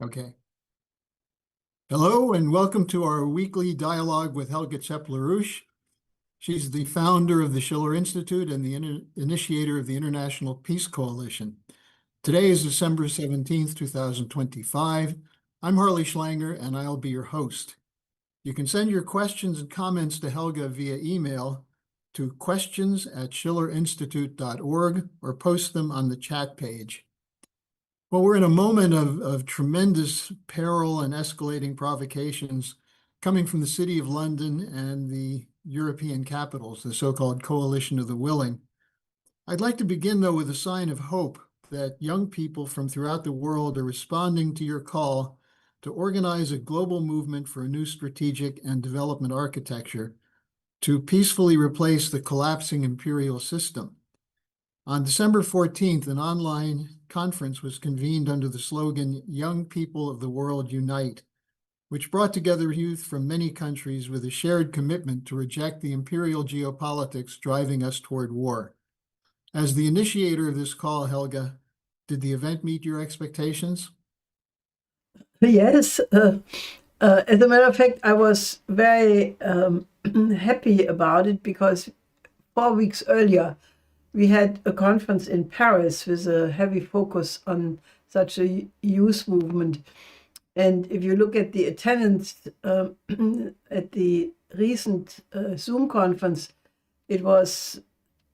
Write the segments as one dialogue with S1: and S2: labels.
S1: Okay. Hello and welcome to our weekly dialogue with Helga Zepp-LaRouche. She's the founder of the Schiller Institute and the initiator of the International Peace Coalition. Today is December 17th, 2025. I'm Harley Schlanger and I'll be your host. You can send your questions and comments to Helga via email to questions@schillerinstitute.org or post them on the chat page. Well, we're in a moment of tremendous peril and escalating provocations coming from the City of London and the European capitals, the so-called Coalition of the Willing. I'd like to begin, though, with a sign of hope that young people from throughout the world are responding to your call to organize a global movement for a new strategic and development architecture to peacefully replace the collapsing imperial system. On December 14th, an online conference was convened under the slogan, Young People of the World Unite, which brought together youth from many countries with a shared commitment to reject the imperial geopolitics driving us toward war. As the initiator of this call, Helga, did the event meet your expectations?
S2: Yes. As a matter of fact, I was very happy about it because 4 weeks earlier, we had a conference in Paris with a heavy focus on such a youth movement. And if you look at the attendance at the recent Zoom conference, it was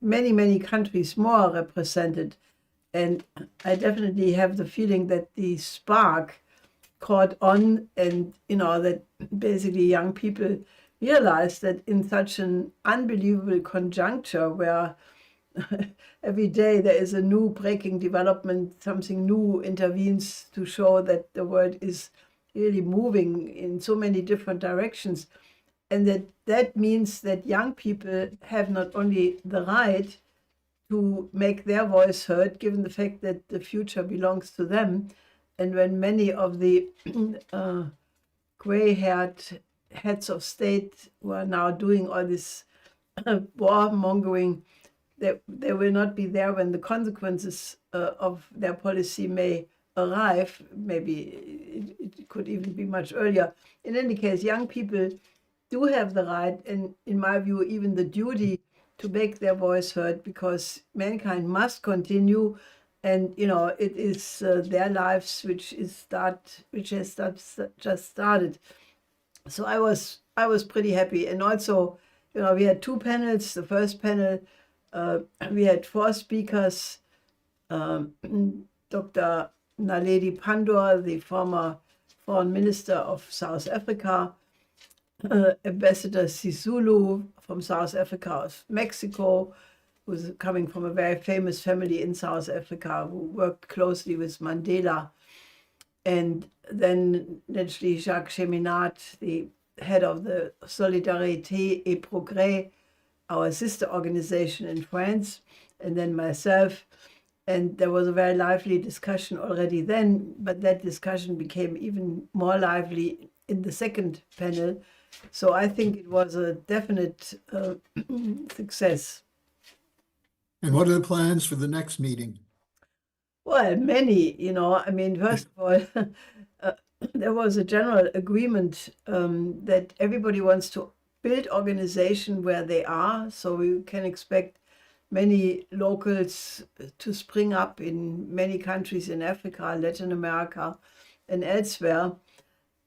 S2: many, many countries more represented. And I definitely have the feeling that the spark caught on, and that basically young people realized that in such an unbelievable conjuncture where every day there is a new breaking development, something new intervenes to show that the world is really moving in so many different directions. And that means that young people have not only the right to make their voice heard, given the fact that the future belongs to them. And when many of the gray-haired heads of state who are now doing all this warmongering, they will not be there when the consequences of their policy may arrive. Maybe it could even be much earlier. In any case, young people do have the right, and in my view, even the duty to make their voice heard, because mankind must continue, and it is their lives which has just started. So I was pretty happy, and also we had two panels. The first panel, we had four speakers. Dr. Naledi Pandor, the former foreign minister of South Africa, Ambassador Sisulu from South Africa, of Mexico, who's coming from a very famous family in South Africa, who worked closely with Mandela. And then naturally Jacques Cheminade, the head of the Solidarité et Progrès, our sister organization in France, and then myself. And there was a very lively discussion already then, but that discussion became even more lively in the second panel. So I think it was a definite success.
S1: And what are the plans for the next meeting?
S2: Well, many, first of all, there was a general agreement that everybody wants to build organization where they are. So we can expect many locals to spring up in many countries in Africa, Latin America, and elsewhere.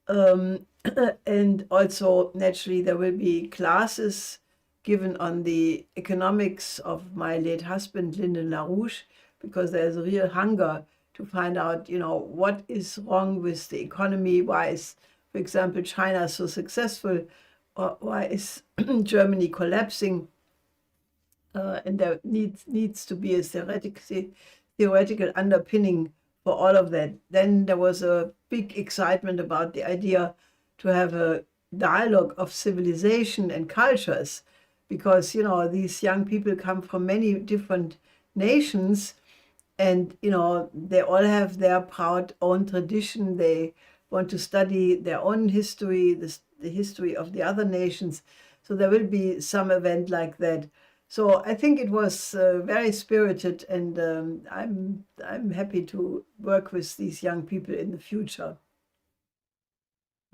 S2: And also, naturally, there will be classes given on the economics of my late husband, Lyndon LaRouche, because there's a real hunger to find out, what is wrong with the economy. Why is, for example, China so successful? Or why is Germany collapsing? And there needs to be a theoretical underpinning for all of that. Then there was a big excitement about the idea to have a dialogue of civilization and cultures, because these young people come from many different nations, and they all have their proud own tradition. They want to study their own history, the history of the other nations. So there will be some event like that. So I think it was very spirited, and I'm happy to work with these young people in the future.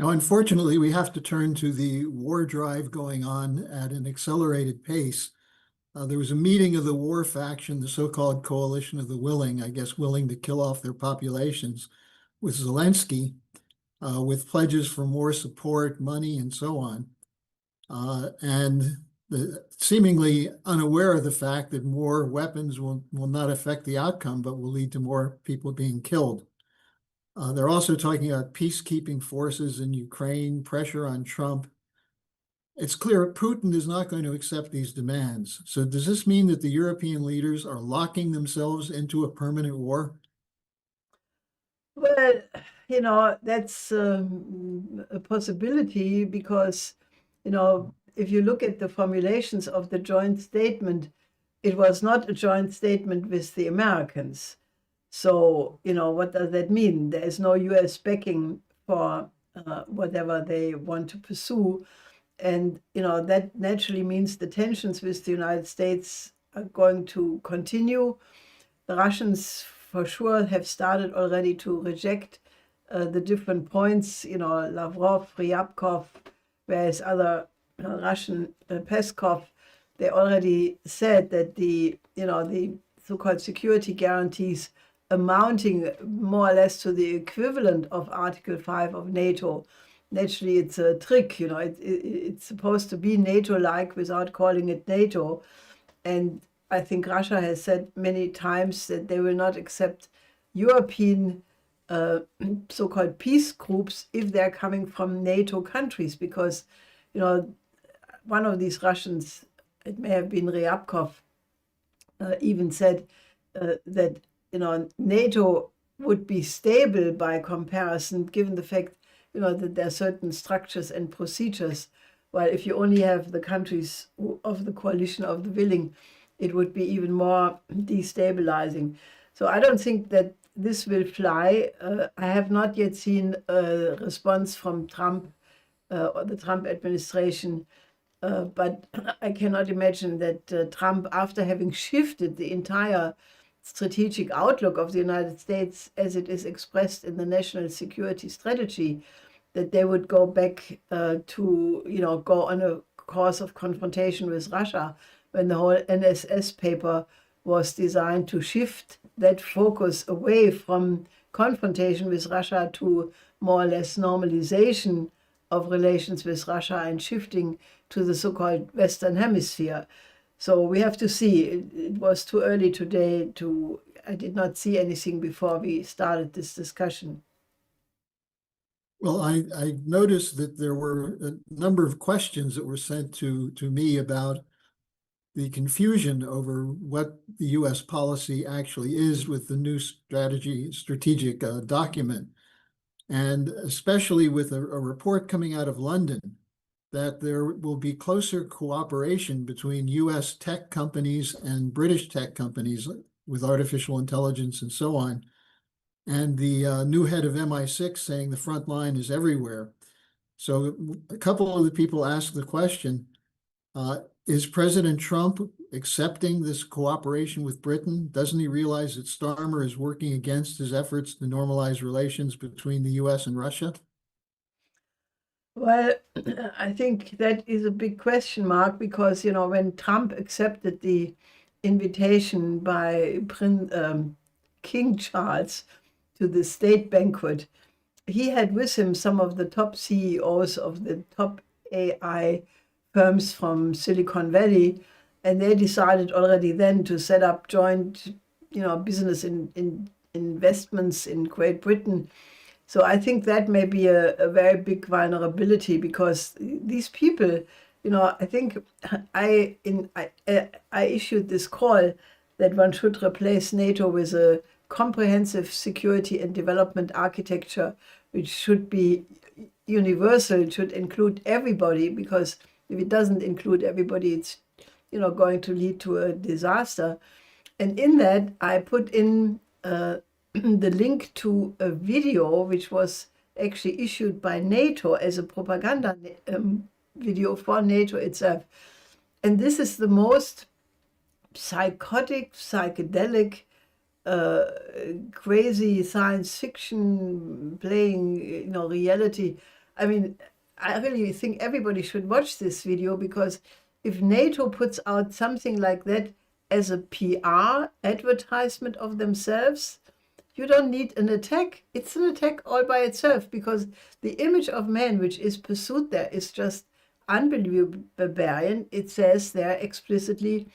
S1: Now, unfortunately, we have to turn to the war drive going on at an accelerated pace. There was a meeting of the war faction, the so-called coalition of the willing, I guess, willing to kill off their populations, with Zelensky, with pledges for more support, money, and so on. And seemingly unaware of the fact that more weapons will not affect the outcome, but will lead to more people being killed. They're also talking about peacekeeping forces in Ukraine, pressure on Trump. It's clear Putin is not going to accept these demands. So does this mean that the European leaders are locking themselves into a permanent war?
S2: Well, that's a possibility because, if you look at the formulations of the joint statement, it was not a joint statement with the Americans. So, what does that mean? There is no US backing for whatever they want to pursue. And, that naturally means the tensions with the United States are going to continue. The Russians, for sure, have started already to reject the different points, Lavrov, Ryabkov, whereas other Russian, Peskov, they already said that the so-called security guarantees amounting more or less to the equivalent of Article 5 of NATO. Naturally, it's a trick, it's supposed to be NATO-like without calling it NATO. And I think Russia has said many times that they will not accept European so-called peace groups if they're coming from NATO countries, because, one of these Russians, it may have been Ryabkov, even said that, NATO would be stable by comparison, given the fact, that there are certain structures and procedures, while if you only have the countries of the coalition of the willing, it would be even more destabilizing. So I don't think that this will fly. I have not yet seen a response from Trump or the Trump administration, but I cannot imagine that Trump, after having shifted the entire strategic outlook of the United States as it is expressed in the national security strategy, that they would go back to, go on a course of confrontation with Russia, when the whole NSS paper was designed to shift that focus away from confrontation with Russia to more or less normalization of relations with Russia and shifting to the so-called Western Hemisphere. So we have to see. It was too early today I did not see anything before we started this discussion.
S1: Well, I noticed that there were a number of questions that were sent to me about the confusion over what the U.S. policy actually is with the new strategic document, and especially with a report coming out of London that there will be closer cooperation between U.S. tech companies and British tech companies with artificial intelligence and so on, and the new head of MI6 saying the front line is everywhere. So a couple of the people asked the question, is President Trump accepting this cooperation with Britain? Doesn't he realize that Starmer is working against his efforts to normalize relations between the US and Russia?
S2: Well, I think that is a big question mark because, when Trump accepted the invitation by King Charles to the state banquet, he had with him some of the top CEOs of the top AI firms from Silicon Valley, and they decided already then to set up joint, business in investments in Great Britain. So I think that may be a very big vulnerability because these people, I think I issued this call that one should replace NATO with a comprehensive security and development architecture, which should be universal. It should include everybody, because if it doesn't include everybody, it's going to lead to a disaster. And in that, I put in the link to a video which was actually issued by NATO as a propaganda video for NATO itself. And this is the most psychotic, psychedelic, crazy science fiction playing, reality I mean, I really think everybody should watch this video, because if NATO puts out something like that as a PR advertisement of themselves, you don't need an attack. It's an attack all by itself, because the image of man which is pursued there is just unbelievable barbarian. It says there explicitly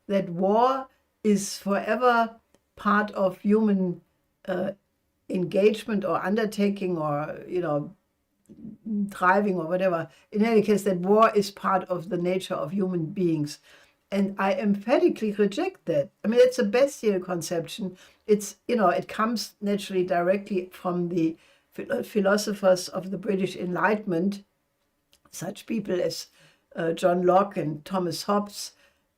S2: that war is forever part of human engagement or undertaking, or, driving or whatever. In any case, that war is part of the nature of human beings. And I emphatically reject that. I mean, it's a bestial conception. It comes naturally directly from the philosophers of the British Enlightenment, such people as John Locke and Thomas Hobbes,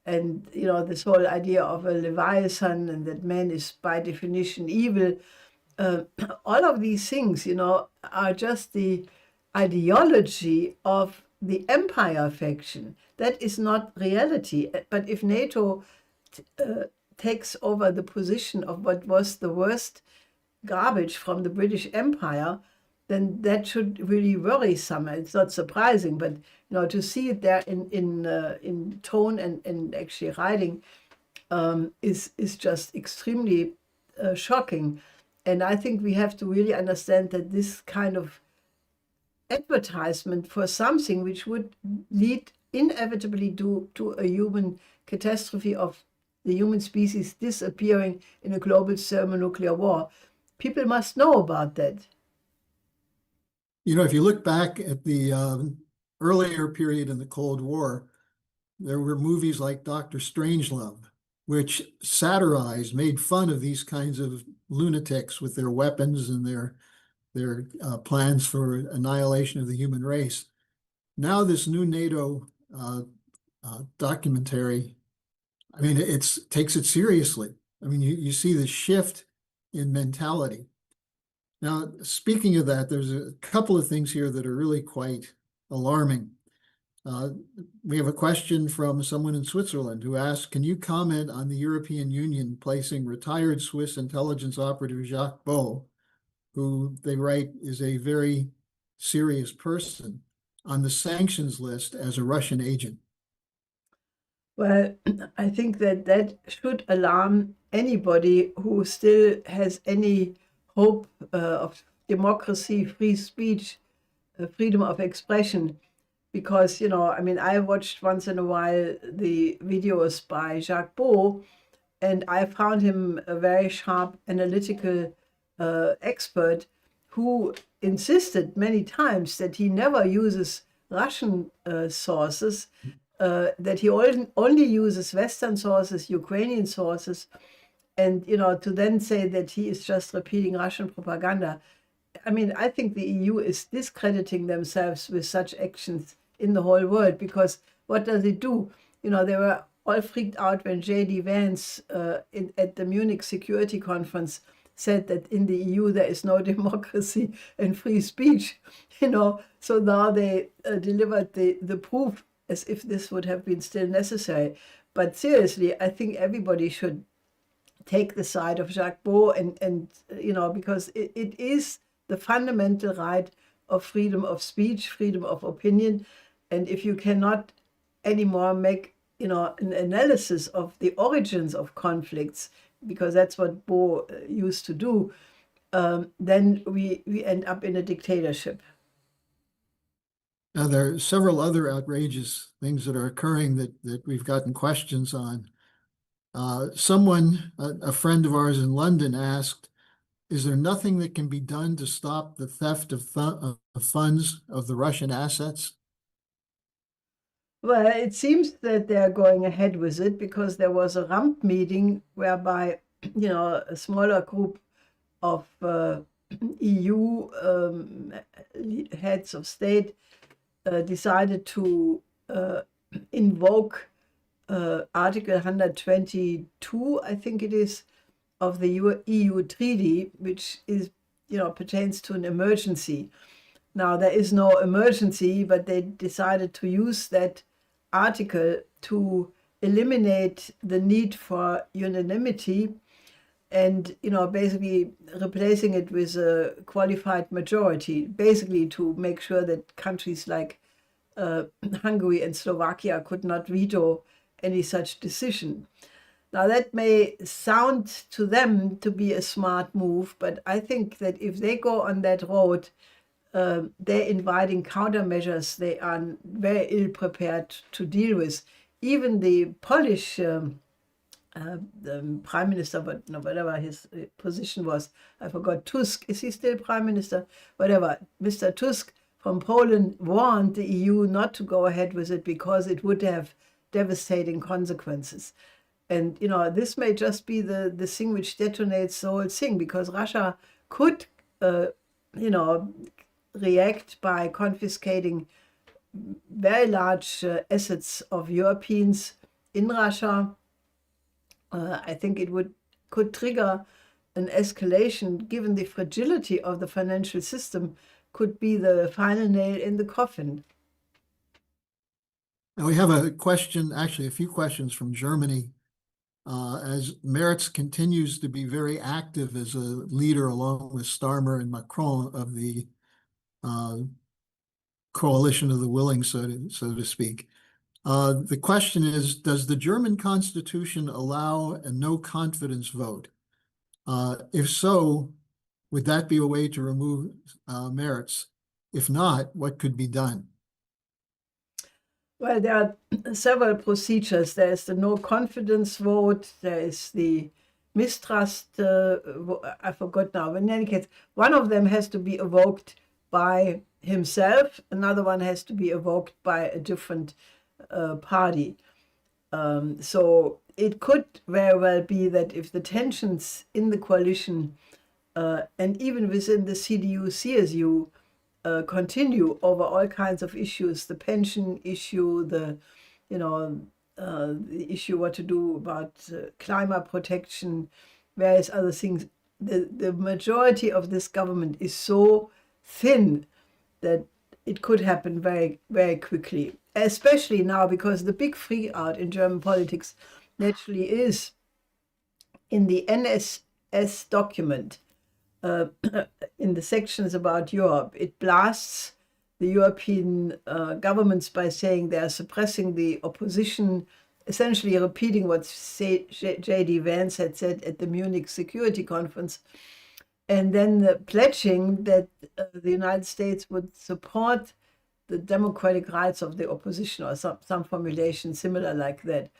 S2: and, this whole idea of a Leviathan, and that man is by definition evil. All of these things, are just the ideology of the empire faction. That is not reality. But if NATO takes over the position of what was the worst garbage from the British Empire, then that should really worry some. It's not surprising, but to see it there in tone and actually writing is just extremely shocking. And I think we have to really understand that this kind of advertisement for something which would lead inevitably to a human catastrophe of the human species disappearing in a global thermonuclear war, people must know about that.
S1: If you look back at the earlier period in the Cold War, there were movies like Dr. Strangelove, which satirized, made fun of these kinds of lunatics with their weapons and their plans for annihilation of the human race. Now this new NATO documentary, I mean, it takes it seriously. I mean, you see the shift in mentality. Now, speaking of that, there's a couple of things here that are really quite alarming. We have a question from someone in Switzerland who asked, can you comment on the European Union placing retired Swiss intelligence operative Jacques Beau, who they write is a very serious person, on the sanctions list as a Russian agent?
S2: Well, I think that should alarm anybody who still has any hope of democracy, free speech, freedom of expression. Because, I mean, I watched once in a while the videos by Jacques Beau, and I found him a very sharp analytical expert who insisted many times that he never uses Russian sources, that he only uses Western sources, Ukrainian sources, and, to then say that he is just repeating Russian propaganda. I mean, I think the EU is discrediting themselves with such actions in the whole world, because what does it do? They were all freaked out when J.D. Vance at the Munich Security Conference said that in the EU there is no democracy and free speech, So now they delivered the proof as if this would have been still necessary. But seriously, I think everybody should take the side of Jacques Beau, and because it is the fundamental right of freedom of speech, freedom of opinion. And if you cannot anymore make, an analysis of the origins of conflicts, because that's what Beau used to do, then we end up in a dictatorship.
S1: Now, there are several other outrageous things that are occurring that we've gotten questions on. Someone, a friend of ours in London, asked, is there nothing that can be done to stop the theft of funds of the Russian assets?
S2: Well, it seems that they're going ahead with it, because there was a rump meeting whereby, a smaller group of EU heads of state decided to invoke Article 122, I think it is, of the EU treaty, which is, pertains to an emergency. Now, there is no emergency, but they decided to use that article to eliminate the need for unanimity and basically replacing it with a qualified majority, basically to make sure that countries like Hungary and Slovakia could not veto any such decision. Now, that may sound to them to be a smart move, but I think that if they go on that road, they're inviting countermeasures they are very ill prepared to deal with. Even the Polish the prime minister, but no, whatever his position was, I forgot, Tusk, is he still prime minister? Whatever, Mr. Tusk from Poland warned the EU not to go ahead with it because it would have devastating consequences. And, this may just be the thing which detonates the whole thing, because Russia could, react by confiscating very large assets of Europeans in Russia. I think it could trigger an escalation, given the fragility of the financial system, could be the final nail in the coffin.
S1: Now we have a question, actually a few questions from Germany. As Merz continues to be very active as a leader along with Starmer and Macron of the coalition of the willing, so to speak. The question is, does the German constitution allow a no confidence vote? If so, would that be a way to remove Merz? If not, what could be done?
S2: Well, there are several procedures. There is the no confidence vote. There is the mistrust. I forgot now. But in any case, one of them has to be evoked by himself. Another one has to be evoked by a different party. So it could very well be that if the tensions in the coalition and even within the CDU-CSU continue over all kinds of issues, the pension issue, the issue what to do about climate protection, various other things, the majority of this government is so thin that it could happen very, very quickly, especially now because the big freakout in German politics naturally is in the NSS document, in the sections about Europe. It blasts the European governments by saying they are suppressing the opposition, essentially repeating what J.D. Vance had said at the Munich Security Conference, and then pledging that the United States would support the democratic rights of the opposition, or some formulation similar like that.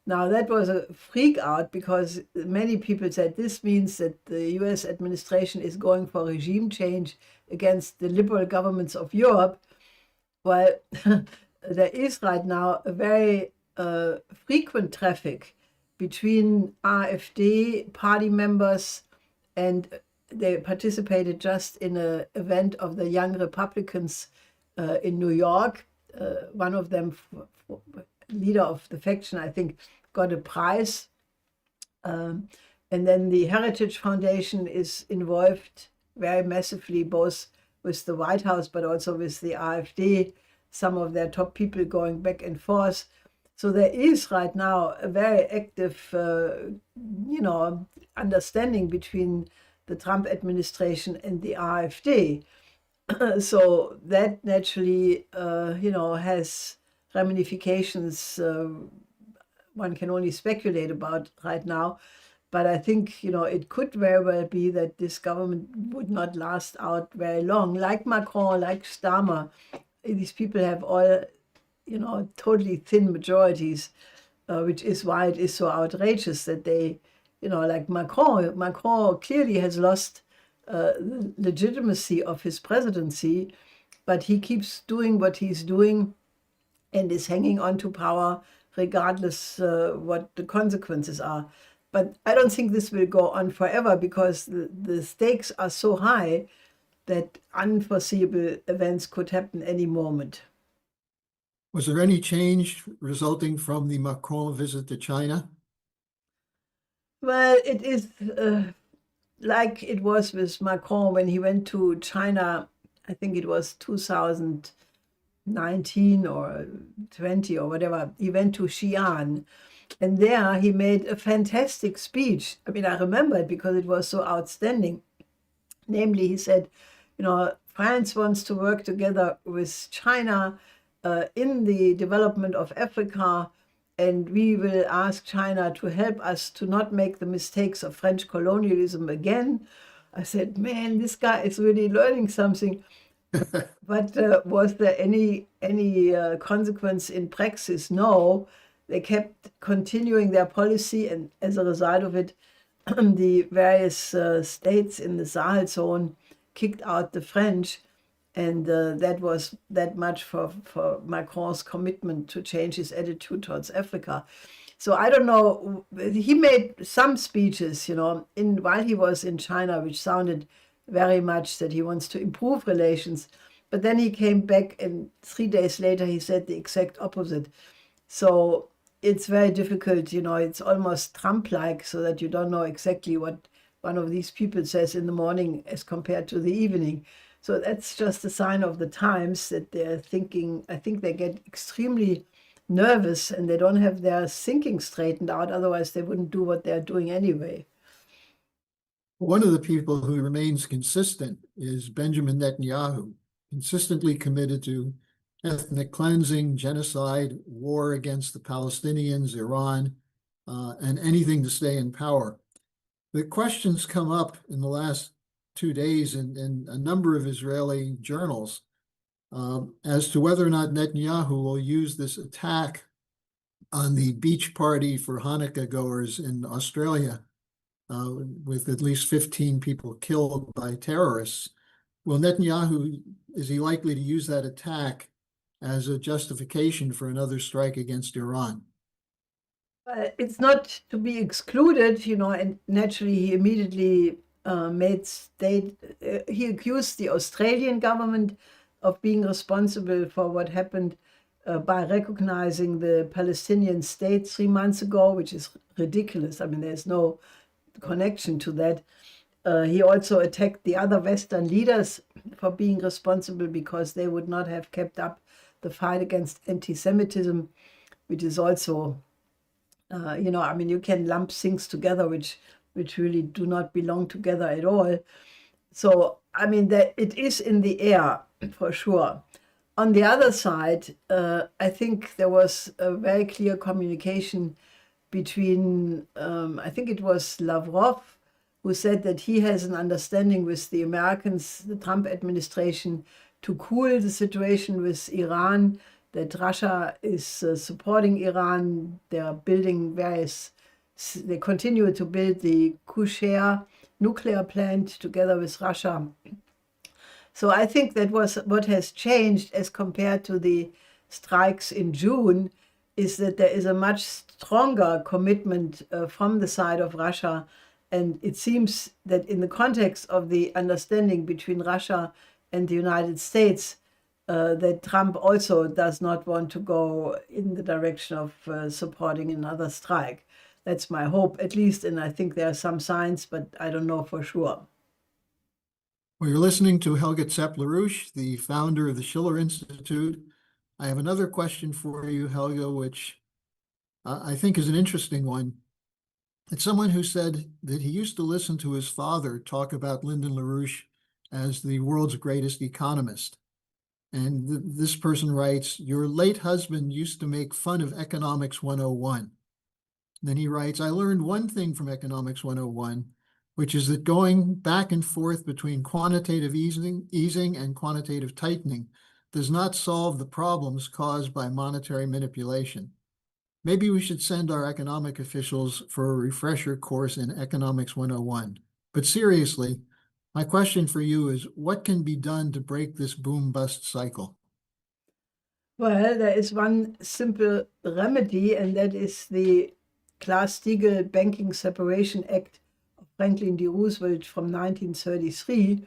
S2: Now, that was a freak out because many people said this means that the US administration is going for regime change against the liberal governments of Europe. Well, there is right now a very frequent traffic between AfD party members, and they participated just in an event of the Young Republicans in New York. One of them, leader of the faction, I think, got a prize. And then the Heritage Foundation is involved very massively, both with the White House, but also with the AfD, some of their top people going back and forth. So there is right now a very active, understanding between the Trump administration and the AfD. So that naturally, has ramifications one can only speculate about right now. But I think, it could very well be that this government would not last out very long. Like Macron, like Starmer, these people have all, totally thin majorities, which is why it is so outrageous that they, like Macron clearly has lost the legitimacy of his presidency, but he keeps doing what he's doing and is hanging on to power regardless what the consequences are. But I don't think this will go on forever, because the stakes are so high that unforeseeable events could happen any moment.
S1: Was there any change resulting from the Macron visit to China?
S2: Well, it is like it was with Macron when he went to China. I think it was 2019 or 20 or whatever. He went to Xi'an, And there he made a fantastic speech. I mean, I remember it because it was so outstanding. Namely, he said, France wants to work together with China in the development of Africa, and we will ask China to help us to not make the mistakes of French colonialism again. I said, man, this guy is really learning something. But was there any consequence in praxis? No. They kept continuing their policy, and as a result of it, the various states in the Sahel zone kicked out the French, and that was that much for Macron's commitment to change his attitude towards Africa. So I don't know. He made some speeches, while he was in China, which sounded very much that he wants to improve relations. But then he came back, and 3 days later he said the exact opposite. So it's very difficult, it's almost Trump-like, so that you don't know exactly what one of these people says in the morning as compared to the evening. So that's just a sign of the times that they're thinking. I think they get extremely nervous and they don't have their thinking straightened out. Otherwise, they wouldn't do what they're doing anyway.
S1: One of the people who remains consistent is Benjamin Netanyahu, consistently committed to ethnic cleansing, genocide, war against the Palestinians, Iran, and anything to stay in power. The questions come up in the last 2 days in a number of Israeli journals as to whether or not Netanyahu will use this attack on the beach party for Hanukkah goers in Australia, with at least 15 people killed by terrorists. Will Netanyahu, is he likely to use that attack as a justification for another strike against Iran?
S2: It's not to be excluded, and naturally he immediately he accused the Australian government of being responsible for what happened by recognizing the Palestinian state 3 months ago, which is ridiculous. I mean, there's no connection to that. He also attacked the other Western leaders for being responsible because they would not have kept up the fight against anti-Semitism, which is also, you can lump things together which really do not belong together at all. So, that it is in the air for sure. On the other side, I think there was a very clear communication between, I think it was Lavrov, who said that he has an understanding with the Americans, the Trump administration, to cool the situation with Iran, that Russia is supporting Iran. They are building they continue to build the Qushehr nuclear plant together with Russia. So I think that was what has changed as compared to the strikes in June, is that there is a much stronger commitment from the side of Russia. And it seems that in the context of the understanding between Russia and the United States, that Trump also does not want to go in the direction of supporting another strike. That's my hope, at least, and I think there are some signs, but I don't know for sure.
S1: Well, you're listening to Helga Zepp-LaRouche, the founder of the Schiller Institute. I have another question for you, Helga, which I think is an interesting one. It's someone who said that he used to listen to his father talk about Lyndon LaRouche as the world's greatest economist. And this person writes, "Your late husband used to make fun of Economics 101. Then he writes, I learned one thing from Economics 101, which is that going back and forth between quantitative easing and quantitative tightening does not solve the problems caused by monetary manipulation. Maybe we should send our economic officials for a refresher course in Economics 101. But seriously, my question for you is, what can be done to break this boom-bust cycle?"
S2: Well, there is one simple remedy, and that is the Glass-Steagall Banking Separation Act of Franklin D. Roosevelt from 1933,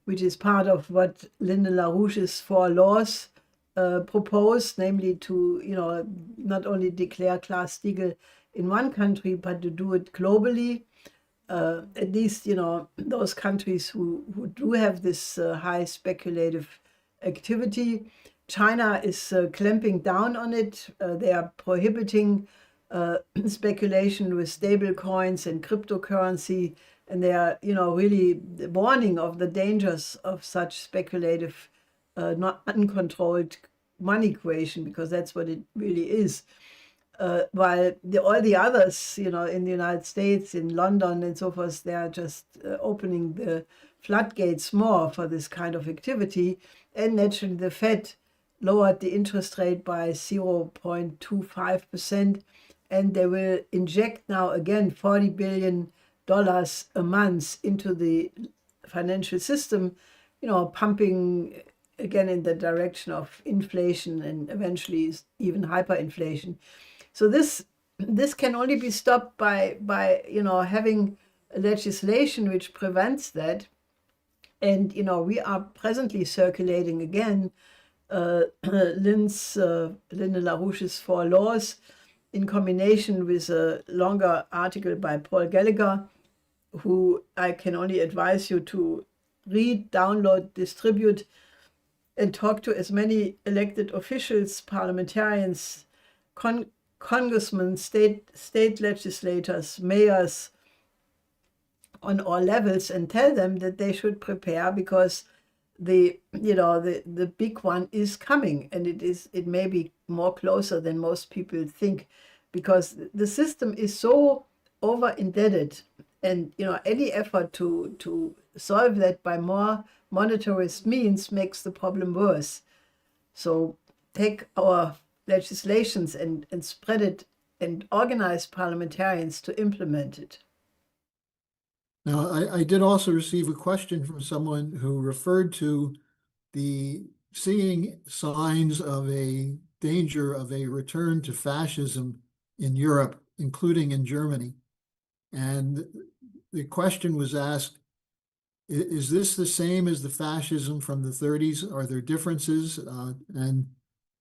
S2: which is part of what Lyndon LaRouche's 4 laws proposed, namely to, not only declare Glass-Steagall in one country, but to do it globally. At least, those countries who do have this high speculative activity. China is clamping down on it. They are prohibiting speculation with stable coins and cryptocurrency, and they are, really warning of the dangers of such speculative, not uncontrolled money creation, because that's what it really is. While all the others, in the United States, in London and so forth, they are just opening the floodgates more for this kind of activity. And naturally, the Fed lowered the interest rate by 0.25%, and they will inject now again $40 billion a month into the financial system, pumping again in the direction of inflation and eventually even hyperinflation. So this can only be stopped by having legislation which prevents that. And we are presently circulating again Lynn LaRouche's 4 laws, in combination with a longer article by Paul Gallagher, who I can only advise you to read, download, distribute, and talk to as many elected officials, parliamentarians, congressmen, state legislators, mayors on all levels, and tell them that they should prepare, because the big one is coming, and it may be more closer than most people think, because the system is so over indebted, and any effort to solve that by more monetarist means makes the problem worse. So take our legislations and spread it and organize parliamentarians to implement it.
S1: Now, I did also receive a question from someone who referred to the seeing signs of a danger of a return to fascism in Europe, including in Germany. And the question was asked, is this the same as the fascism from the 30s? Are there differences? And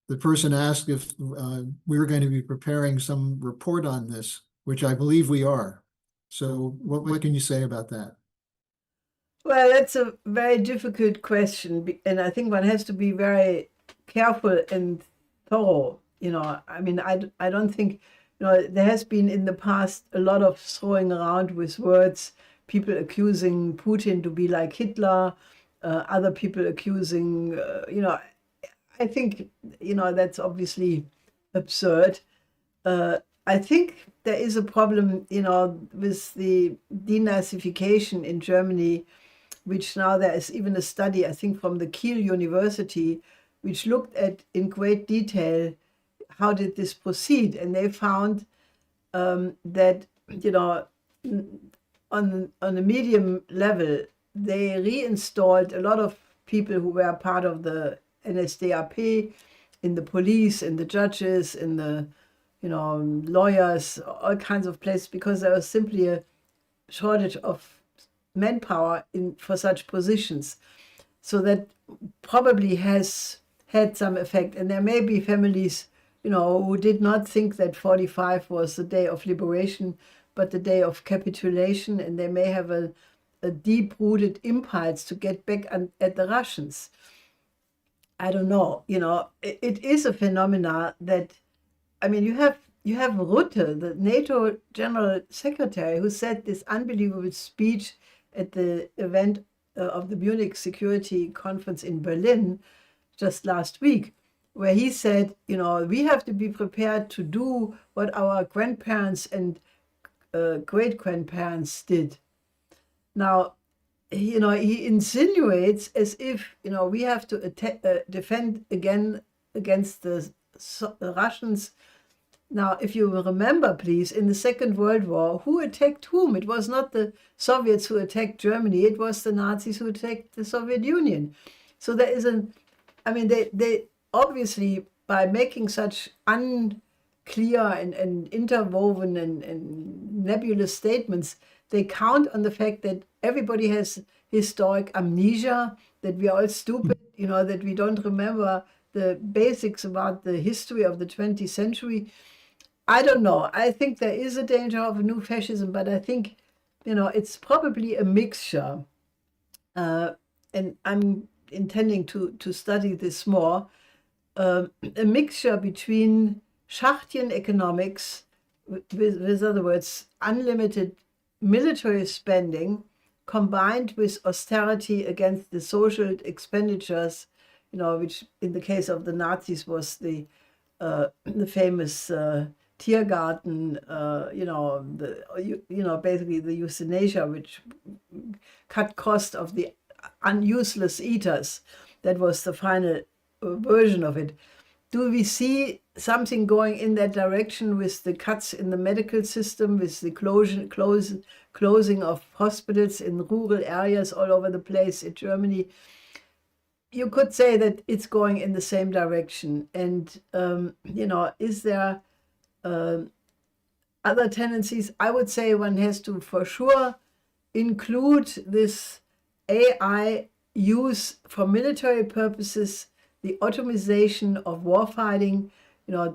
S1: the person asked if we were going to be preparing some report on this, which I believe we are. So what can you say about that?
S2: Well, that's a very difficult question, and I think one has to be very careful and thorough. I mean, I don't think, there has been in the past a lot of throwing around with words, people accusing Putin to be like Hitler, other people accusing, I think, that's obviously absurd. I think there is a problem, with the denazification in Germany, which now there is even a study, I think, from the Kiel University, which looked at in great detail how did this proceed. And they found that, on a medium level, they reinstalled a lot of people who were part of the NSDAP in the police, in the judges, in the lawyers, all kinds of places, because there was simply a shortage of manpower for such positions. So that probably has had some effect. And there may be families, who did not think that 45 was the day of liberation, but the day of capitulation, and they may have a deep-rooted impulse to get back at the Russians. I don't know. It is a phenomena that, I mean, you have Rutte, the NATO General Secretary, who said this unbelievable speech at the event of the Munich Security Conference in Berlin just last week, where he said, we have to be prepared to do what our grandparents and great-grandparents did. Now, he insinuates as if, we have to defend again against the Russians. Now, if you remember, please, in the Second World War, who attacked whom? It was not the Soviets who attacked Germany. It was the Nazis who attacked the Soviet Union. So there is they obviously, by making such unclear and interwoven and nebulous statements, they count on the fact that everybody has historic amnesia, that we are all stupid, that we don't remember the basics about the history of the 20th century. I don't know. I think there is a danger of a new fascism, but I think, it's probably a mixture. And I'm intending to study this more. A mixture between Schachtian economics with other words, unlimited military spending combined with austerity against the social expenditures, which in the case of the Nazis was the famous Tiergarten, basically the euthanasia, which cut cost of the useless eaters. That was the final version of it. Do we see something going in that direction with the cuts in the medical system, with the closing of hospitals in rural areas all over the place in Germany? You could say that it's going in the same direction. And, is there other tendencies? I would say one has to, for sure, include this AI use for military purposes, the automation of warfighting,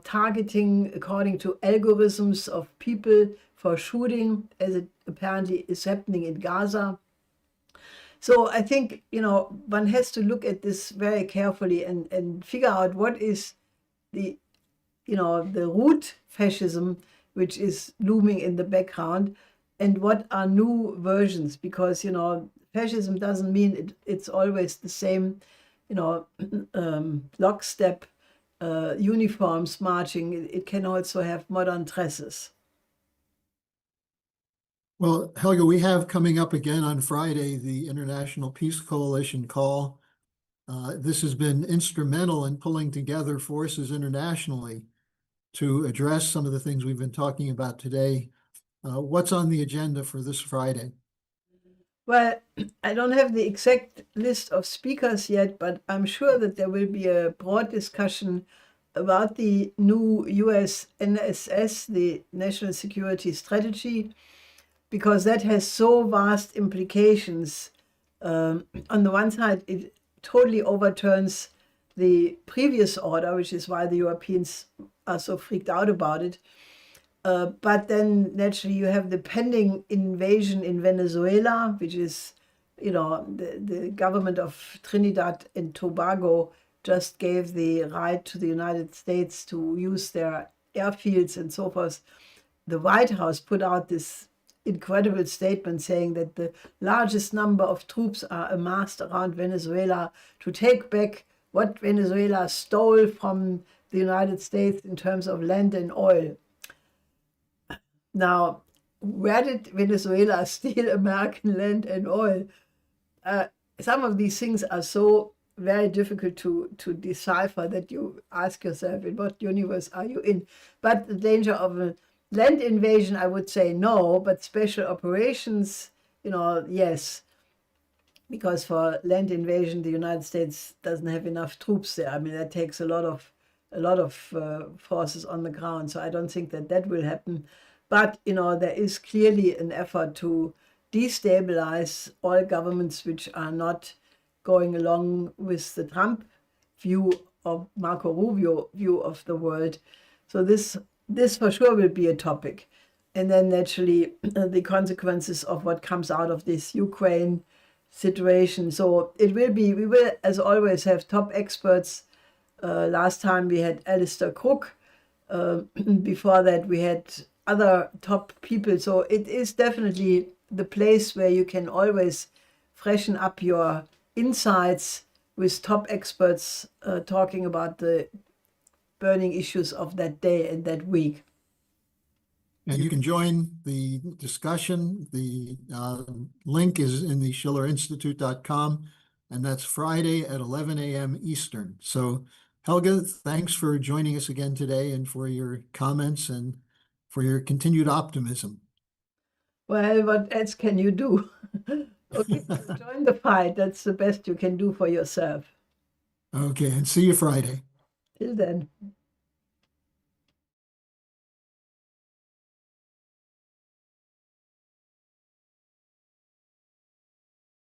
S2: targeting according to algorithms of people for shooting, as it apparently is happening in Gaza. So I think, one has to look at this very carefully and figure out what is the root fascism, which is looming in the background, and what are new versions, because, fascism doesn't mean it's always the same, lockstep uniforms marching. It can also have modern dresses.
S1: Well, Helga, we have coming up again on Friday the International Peace Coalition call. This has been instrumental in pulling together forces internationally to address some of the things we've been talking about today. What's on the agenda for this Friday?
S2: Well, I don't have the exact list of speakers yet, but I'm sure that there will be a broad discussion about the new US NSS, the National Security Strategy, because that has so vast implications. On the one side, it totally overturns the previous order, which is why the Europeans are so freaked out about it. But then naturally you have the pending invasion in Venezuela, which is, the government of Trinidad and Tobago just gave the right to the United States to use their airfields and so forth. The White House put out this incredible statement saying that the largest number of troops are amassed around Venezuela to take back what Venezuela stole from the United States in terms of land and oil. Now, where did Venezuela steal American land and oil? Some of these things are so very difficult to decipher that you ask yourself, in what universe are you in? But the danger of a land invasion, I would say no, but special operations, yes. Because for land invasion, the United States doesn't have enough troops there. I mean, that takes a lot of forces on the ground. So I don't think that will happen. But, there is clearly an effort to destabilize all governments which are not going along with the Trump view or Marco Rubio view of the world. So this for sure will be a topic. And then naturally the consequences of what comes out of this Ukraine situation. So we will, as always, have top experts. Last time we had Alistair Cook. Before that we had other top people. So it is definitely the place where you can always freshen up your insights with top experts talking about the burning issues of that day and that week.
S1: And you can join the discussion. The link is in the schillerinstitute.com, and that's Friday at 11 a.m. Eastern. So Helga, thanks for joining us again today and for your comments and for your continued optimism.
S2: Well, what else can you do? Okay, join the fight. That's the best you can do for yourself.
S1: Okay, and see you Friday.
S2: Till then.